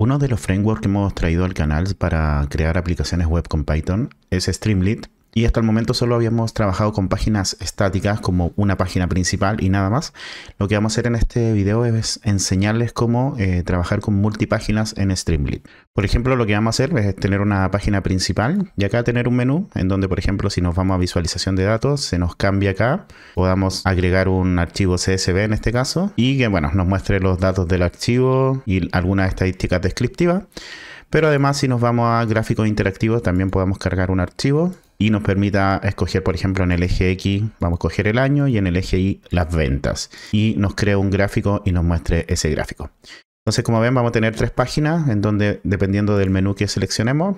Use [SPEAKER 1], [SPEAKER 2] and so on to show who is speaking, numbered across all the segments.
[SPEAKER 1] Uno de los frameworks que hemos traído al canal para crear aplicaciones web con Python es Streamlit. Y hasta el momento solo habíamos trabajado con páginas estáticas como una página principal y nada más. Lo que vamos a hacer en este video es enseñarles cómo trabajar con multipáginas en Streamlit. Por ejemplo, lo que vamos a hacer es tener una página principal y acá tener un menú en donde, por ejemplo, si nos vamos a visualización de datos, se nos cambia acá. Podamos agregar un archivo CSV en este caso y que, bueno, nos muestre los datos del archivo y algunas estadísticas descriptivas. Pero además, si nos vamos a gráficos interactivos, también podemos cargar un archivo y nos permita escoger, por ejemplo, en el eje X vamos a escoger el año y en el eje Y las ventas. Y nos crea un gráfico y nos muestre ese gráfico. Entonces, como ven, vamos a tener tres páginas en donde, dependiendo del menú que seleccionemos,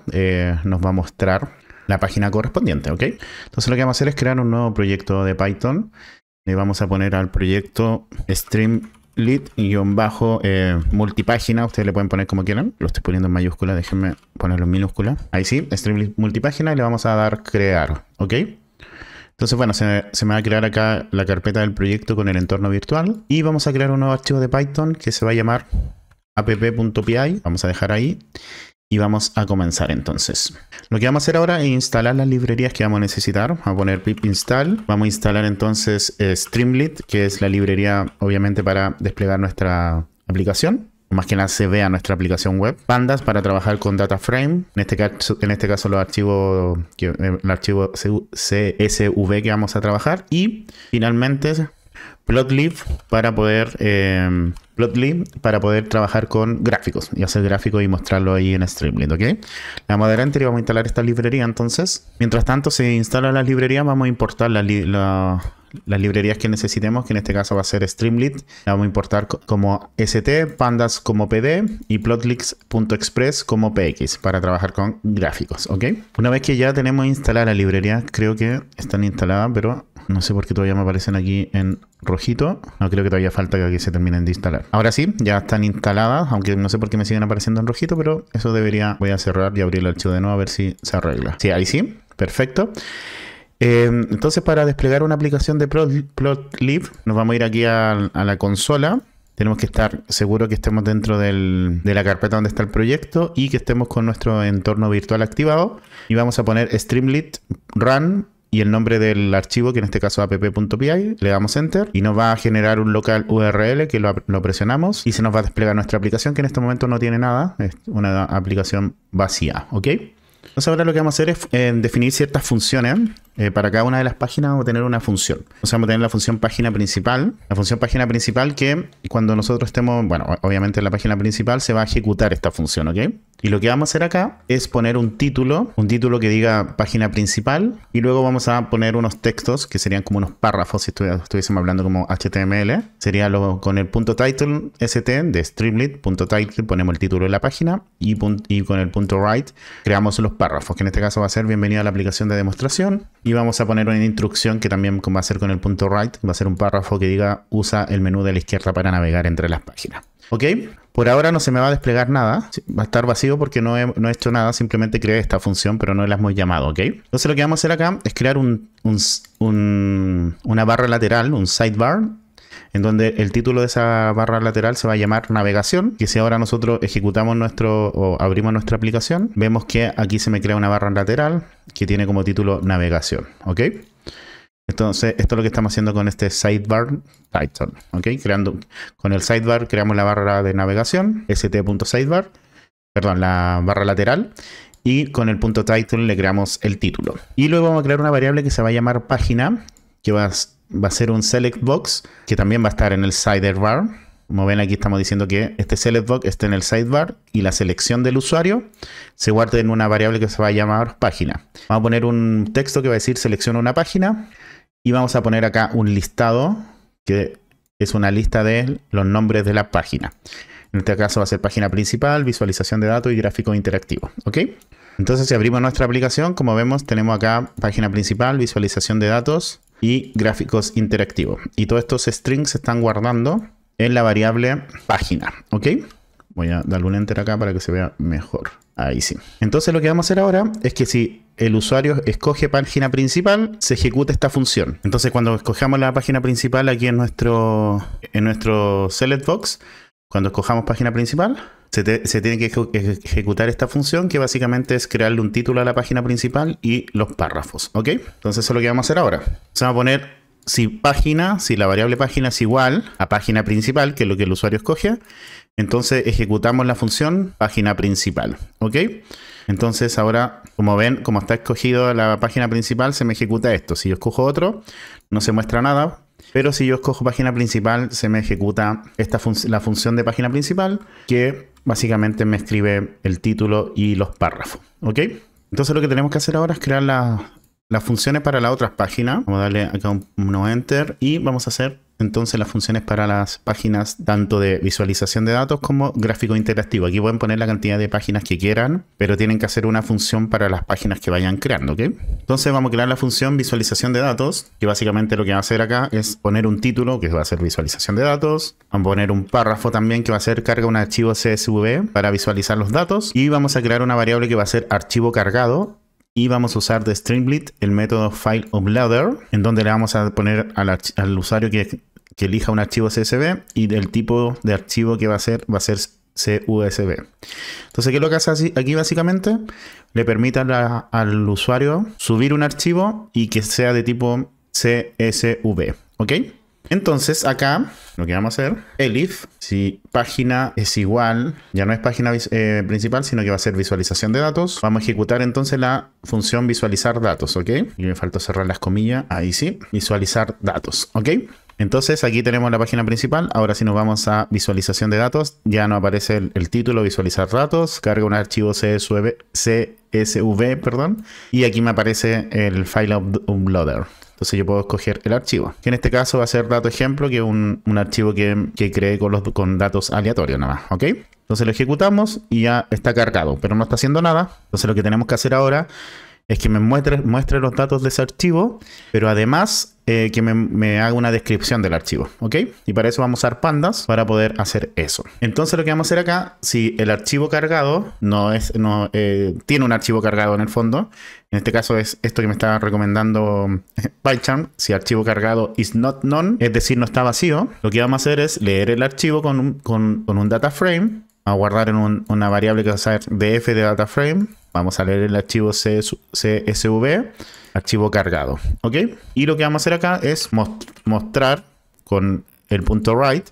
[SPEAKER 1] nos va a mostrar la página correspondiente, ¿ok? Entonces, lo que vamos a hacer es crear un nuevo proyecto de Python. Le vamos a poner al proyecto Streamlit-multipágina. Ustedes le pueden poner como quieran. Lo estoy poniendo en mayúscula. Déjenme ponerlo en minúscula. Ahí sí, Streamlit multipágina y le vamos a dar crear. ¿Ok? Entonces, bueno, se me va a crear acá la carpeta del proyecto con el entorno virtual. Y vamos a crear un nuevo archivo de Python que se va a llamar app.py. Vamos a dejar ahí. Y vamos a comenzar entonces. Lo que vamos a hacer ahora es instalar las librerías que vamos a necesitar. Vamos a poner pip install. Vamos a instalar entonces Streamlit, que es la librería obviamente para desplegar nuestra aplicación. Más que nada se vea nuestra aplicación web. Pandas para trabajar con DataFrame. En este caso el archivo CSV que vamos a trabajar. Y finalmente Plotly para poder trabajar con gráficos y hacer gráficos y mostrarlo ahí en Streamlit, ¿ok? Le vamos a dar enter y vamos a instalar esta librería entonces. Mientras tanto se instala la librería, vamos a importar las librerías que necesitemos, que en este caso va a ser Streamlit. La vamos a importar como ST, Pandas como PD y Plotly.express como PX para trabajar con gráficos, ¿ok? Una vez que ya tenemos instalada la librería, creo que están instaladas, pero no sé por qué todavía me aparecen aquí en rojito. No, creo que todavía falta que aquí se terminen de instalar. Ahora sí, ya están instaladas, aunque no sé por qué me siguen apareciendo en rojito, pero eso debería... Voy a cerrar y abrir el archivo de nuevo a ver si se arregla. Sí, ahí sí. Perfecto. Entonces, para desplegar una aplicación de Plotly, nos vamos a ir aquí a la consola. Tenemos que estar seguros que estemos dentro de la carpeta donde está el proyecto y que estemos con nuestro entorno virtual activado. Y vamos a poner Streamlit Run y el nombre del archivo, que en este caso app.py, le damos enter y nos va a generar un local URL que lo presionamos y se nos va a desplegar nuestra aplicación, que en este momento no tiene nada, es una aplicación vacía, ¿ok? Entonces ahora lo que vamos a hacer es definir ciertas funciones. Para cada una de las páginas vamos a tener una función. O sea, vamos a tener la función página principal. La función página principal que cuando nosotros estemos, bueno, obviamente en la página principal se va a ejecutar esta función, ¿ok? Y lo que vamos a hacer acá es poner un título que diga página principal. Y luego vamos a poner unos textos que serían como unos párrafos si estuviésemos hablando como HTML. Sería con el punto title st de Streamlit, punto title, ponemos el título de la página y con el punto write creamos los párrafos, que en este caso va a ser bienvenida a la aplicación de demostración. Y vamos a poner una instrucción que también va a ser con el punto write. Va a ser un párrafo que diga usa el menú de la izquierda para navegar entre las páginas. ¿Ok? Por ahora no se me va a desplegar nada. Va a estar vacío porque no he hecho nada. Simplemente creé esta función, pero no la hemos llamado. ¿Ok? Entonces lo que vamos a hacer acá es crear una barra lateral, un sidebar, en donde el título de esa barra lateral se va a llamar navegación, que si ahora nosotros ejecutamos o abrimos nuestra aplicación, vemos que aquí se me crea una barra lateral que tiene como título navegación, ¿ok? Entonces, esto es lo que estamos haciendo con este sidebar Python, ¿ok? Con el sidebar creamos la barra de navegación, st.sidebar, perdón, la barra lateral, y con el punto title le creamos el título. Y luego vamos a crear una variable que se va a llamar página, que va a ser un select box, que también va a estar en el sidebar. Como ven, aquí estamos diciendo que este select box está en el sidebar y la selección del usuario se guarda en una variable que se va a llamar página. Vamos a poner un texto que va a decir selecciona una página y vamos a poner acá un listado que es una lista de los nombres de la página. En este caso va a ser página principal, visualización de datos y gráfico interactivo, ¿ok? Entonces, si abrimos nuestra aplicación, como vemos, tenemos acá página principal, visualización de datos y gráficos interactivos. Y todos estos strings se están guardando en la variable página, ¿ok? Voy a darle un enter acá para que se vea mejor. Ahí sí. Entonces lo que vamos a hacer ahora es que si el usuario escoge página principal, se ejecuta esta función. Entonces cuando escojamos la página principal aquí en nuestro select box, cuando escojamos página principal, se tiene que ejecutar esta función que básicamente es crearle un título a la página principal y los párrafos, ¿ok? Entonces eso es lo que vamos a hacer ahora. Se va a poner si la variable página es igual a página principal, que es lo que el usuario escoge, entonces ejecutamos la función página principal, ¿ok? Entonces ahora, como ven, como está escogido la página principal, se me ejecuta esto. Si yo escojo otro, no se muestra nada. Pero si yo escojo página principal, se me ejecuta la función de página principal, que básicamente me escribe el título y los párrafos, ¿ok? Entonces lo que tenemos que hacer ahora es crear las funciones para las otras páginas. Vamos a darle acá un no enter y vamos a hacer entonces las funciones para las páginas tanto de visualización de datos como gráfico interactivo. Aquí pueden poner la cantidad de páginas que quieran, pero tienen que hacer una función para las páginas que vayan creando, ¿ok? Entonces vamos a crear la función visualización de datos, que básicamente lo que va a hacer acá es poner un título, que va a ser visualización de datos. Vamos a poner un párrafo también, que va a ser carga un archivo CSV para visualizar los datos. Y vamos a crear una variable que va a ser archivo cargado. Y vamos a usar de Streamlit el método FileUploader, en donde le vamos a poner al usuario que elija un archivo CSV y del tipo de archivo que va a ser CUSV. Entonces, ¿qué es lo que hace aquí básicamente? Le permite al usuario subir un archivo y que sea de tipo CSV, ¿ok? Entonces acá lo que vamos a hacer, elif, si página es igual, ya no es página principal, sino que va a ser visualización de datos. Vamos a ejecutar entonces la función visualizar datos, ¿ok? Y me faltó cerrar las comillas, ahí sí, visualizar datos, ¿ok? Entonces aquí tenemos la página principal. Ahora si nos vamos a visualización de datos, ya no aparece el título visualizar datos, carga un archivo CSV, perdón, y aquí me aparece el FileUploader. Entonces yo puedo escoger el archivo, que en este caso va a ser dato ejemplo, que es un archivo que creé con datos aleatorios nada más, ¿ok? Entonces lo ejecutamos y ya está cargado, pero no está haciendo nada. Entonces lo que tenemos que hacer ahora es que me muestre los datos de ese archivo, pero además que me haga una descripción del archivo, ¿ok? Y para eso vamos a usar pandas para poder hacer eso. Entonces lo que vamos a hacer acá, si el archivo cargado tiene un archivo cargado en el fondo, en este caso es esto que me está recomendando PyCharm, si archivo cargado is not none, es decir, no está vacío, lo que vamos a hacer es leer el archivo con un data frame, a guardar en una variable que va a ser df de data frame. Vamos a leer el archivo CSV, archivo cargado, ¿ok? Y lo que vamos a hacer acá es mostrar con el punto write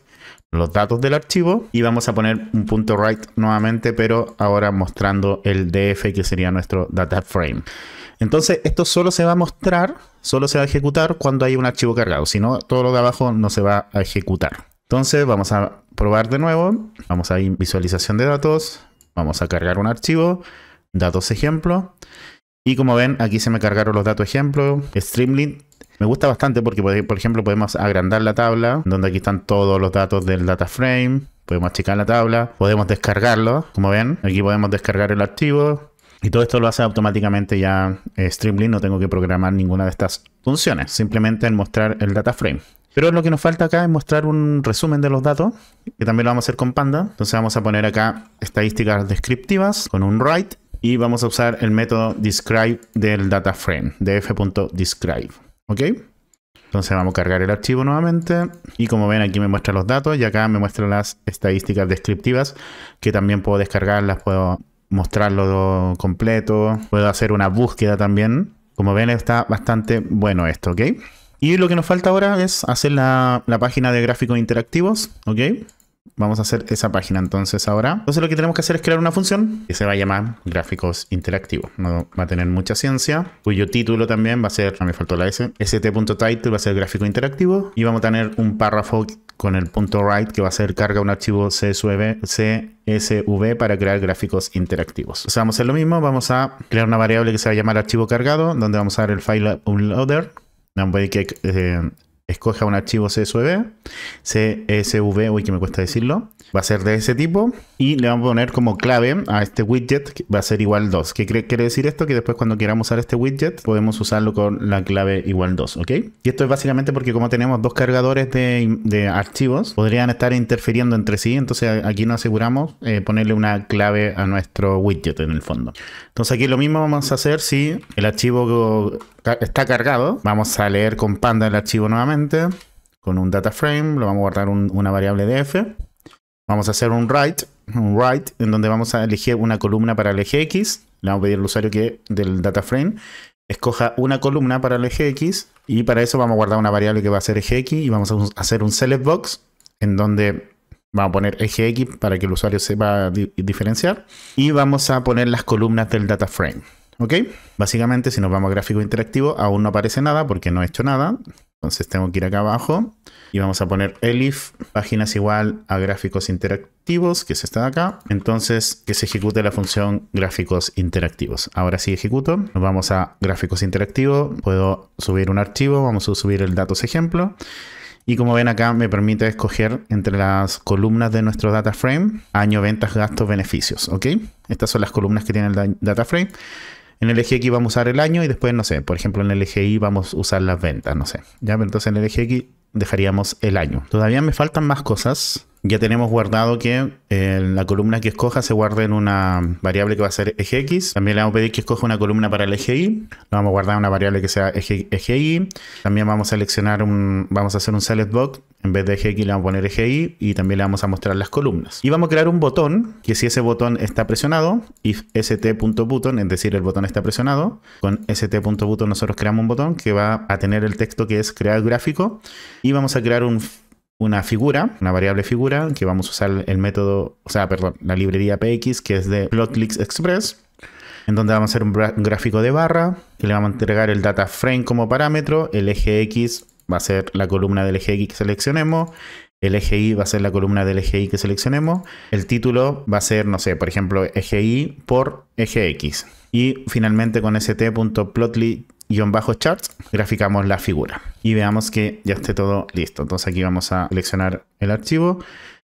[SPEAKER 1] los datos del archivo y vamos a poner un punto write nuevamente, pero ahora mostrando el df que sería nuestro data frame. Entonces esto solo se va a mostrar, solo se va a ejecutar cuando hay un archivo cargado, si no todo lo de abajo no se va a ejecutar. Entonces vamos a probar de nuevo, vamos a ir visualización de datos, vamos a cargar un archivo, datos ejemplo, y como ven aquí se me cargaron los datos ejemplo. Streamlit me gusta bastante porque por ejemplo podemos agrandar la tabla, donde aquí están todos los datos del data frame, podemos achicar la tabla, podemos descargarlo, como ven aquí podemos descargar el archivo y todo esto lo hace automáticamente ya Streamlit, no tengo que programar ninguna de estas funciones, simplemente en mostrar el data frame. Pero lo que nos falta acá es mostrar un resumen de los datos, que también lo vamos a hacer con Panda. Entonces vamos a poner acá estadísticas descriptivas con un write y vamos a usar el método describe del data frame, df.describe, ¿ok? Entonces vamos a cargar el archivo nuevamente y como ven aquí me muestra los datos y acá me muestra las estadísticas descriptivas que también puedo descargarlas, puedo mostrarlo completo, puedo hacer una búsqueda también. Como ven está bastante bueno esto, ¿ok? Y lo que nos falta ahora es hacer la página de gráficos interactivos, ¿ok? Vamos a hacer esa página entonces ahora. Entonces lo que tenemos que hacer es crear una función que se va a llamar gráficos interactivos. No va a tener mucha ciencia, cuyo título también va a ser, no me faltó la S, st.title va a ser gráfico interactivo. Y vamos a tener un párrafo con el punto write que va a ser carga un archivo CSV para crear gráficos interactivos. O sea, vamos a hacer lo mismo, vamos a crear una variable que se va a llamar archivo cargado, donde vamos a dar el FileUploader. Vamos a ver que escoja un archivo CSV, uy que me cuesta decirlo, va a ser de ese tipo y le vamos a poner como clave a este widget que va a ser igual 2. ¿Qué quiere decir esto? Que después cuando queramos usar este widget podemos usarlo con la clave igual 2, ¿ok? Y esto es básicamente porque como tenemos dos cargadores de archivos, podrían estar interfiriendo entre sí, entonces aquí nos aseguramos ponerle una clave a nuestro widget en el fondo. Entonces aquí lo mismo vamos a hacer si el archivo está cargado, vamos a leer con Panda el archivo nuevamente, con un data frame, lo vamos a guardar una variable df. Vamos a hacer un write en donde vamos a elegir una columna para el eje X. Le vamos a pedir al usuario que del data frame escoja una columna para el eje X. Y para eso vamos a guardar una variable que va a ser eje X. Y vamos a hacer un select box en donde vamos a poner eje X para que el usuario sepa diferenciar. Y vamos a poner las columnas del data frame. ¿Ok? Básicamente, si nos vamos a gráfico interactivo, aún no aparece nada porque no he hecho nada. Entonces tengo que ir acá abajo y vamos a poner elif páginas igual a gráficos interactivos, que es esta de acá. Entonces, que se ejecute la función gráficos interactivos. Ahora sí ejecuto. Nos vamos a gráficos interactivos. Puedo subir un archivo. Vamos a subir el datos ejemplo. Y como ven acá me permite escoger entre las columnas de nuestro data frame, año, ventas, gastos, beneficios. ¿Ok? Estas son las columnas que tiene el data frame. En el eje X vamos a usar el año y después, no sé, por ejemplo en el eje Y vamos a usar las ventas, no sé. Ya, pero entonces en el eje X dejaríamos el año. Todavía me faltan más cosas. Ya tenemos guardado que la columna que escoja se guarde en una variable que va a ser eje X. También le vamos a pedir que escoja una columna para el eje Y. Le vamos a guardar una variable que sea eje Y. También vamos a seleccionar vamos a hacer un select box. En vez de eje X le vamos a poner eje Y. Y también le vamos a mostrar las columnas. Y vamos a crear un botón que si ese botón está presionado, if st.button, es decir, el botón está presionado, con st.button nosotros creamos un botón que va a tener el texto que es crear gráfico. Y vamos a crear una figura, una variable figura, que vamos a usar el método, la librería px, que es de Plotly Express, en donde vamos a hacer un gráfico de barra, que le vamos a entregar el data frame como parámetro, el eje X va a ser la columna del eje X que seleccionemos, el eje Y va a ser la columna del eje Y que seleccionemos, el título va a ser, no sé, por ejemplo, eje Y por eje X. Y finalmente con st.plotly-charts graficamos la figura. Y veamos que ya esté todo listo. Entonces aquí vamos a seleccionar el archivo.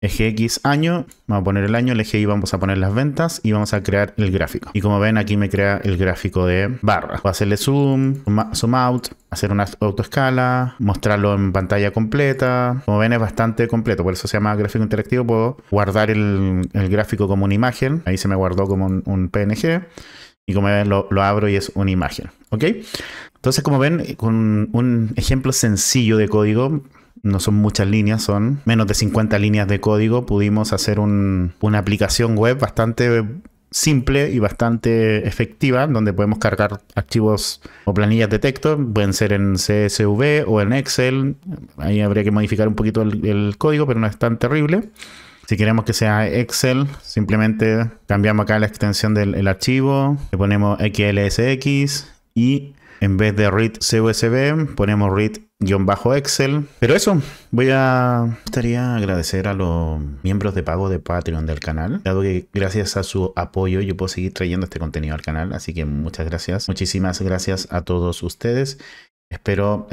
[SPEAKER 1] Eje X año, vamos a poner el año, el eje Y vamos a poner las ventas y vamos a crear el gráfico. Y como ven aquí me crea el gráfico de barra. Voy a hacerle zoom out, hacer una autoescala, mostrarlo en pantalla completa. Como ven es bastante completo, por eso se llama gráfico interactivo. Puedo guardar el gráfico como una imagen. Ahí se me guardó como un PNG. Y como ven lo abro y es una imagen. ¿Ok? Entonces como ven con un ejemplo sencillo de código, no son muchas líneas, son menos de 50 líneas de código, pudimos hacer una aplicación web bastante simple y bastante efectiva, donde podemos cargar archivos o planillas de texto, pueden ser en CSV o en Excel. Ahí habría que modificar un poquito el código, pero no es tan terrible. Si queremos que sea Excel, simplemente cambiamos acá la extensión del archivo, le ponemos XLSX y en vez de read CUSB ponemos read-excel. Pero eso, me gustaría agradecer a los miembros de pago de Patreon del canal, dado que gracias a su apoyo yo puedo seguir trayendo este contenido al canal. Así que muchas gracias, muchísimas gracias a todos ustedes. Espero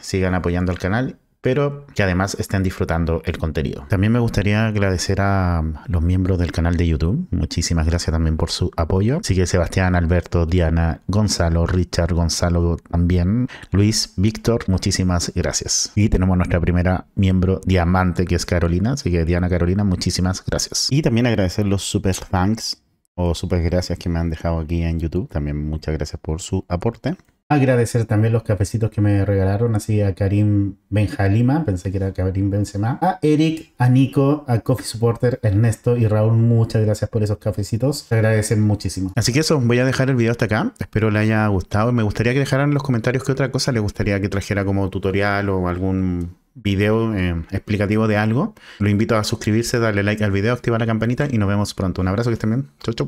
[SPEAKER 1] sigan apoyando al canal, pero que además estén disfrutando el contenido. También me gustaría agradecer a los miembros del canal de YouTube. Muchísimas gracias también por su apoyo. Así que Sebastián, Alberto, Diana, Gonzalo, Richard, Gonzalo también, Luis, Víctor, muchísimas gracias. Y tenemos nuestra primera miembro diamante, que es Carolina. Así que Diana, Carolina, muchísimas gracias. Y también agradecer los super thanks o super gracias que me han dejado aquí en YouTube. También muchas gracias por su aporte. Agradecer también los cafecitos que me regalaron, así a Karim Benjalima, pensé que era Karim Benzema, a Eric, a Nico, a Coffee Supporter, Ernesto y Raúl, muchas gracias por esos cafecitos, te agradecen muchísimo. Así que eso, voy a dejar el video hasta acá, espero le haya gustado. Me gustaría que dejaran en los comentarios qué otra cosa les gustaría que trajera como tutorial o algún video explicativo de algo. Lo invito a suscribirse, darle like al video, activar la campanita y nos vemos pronto. Un abrazo, que estén bien. Chau, chau.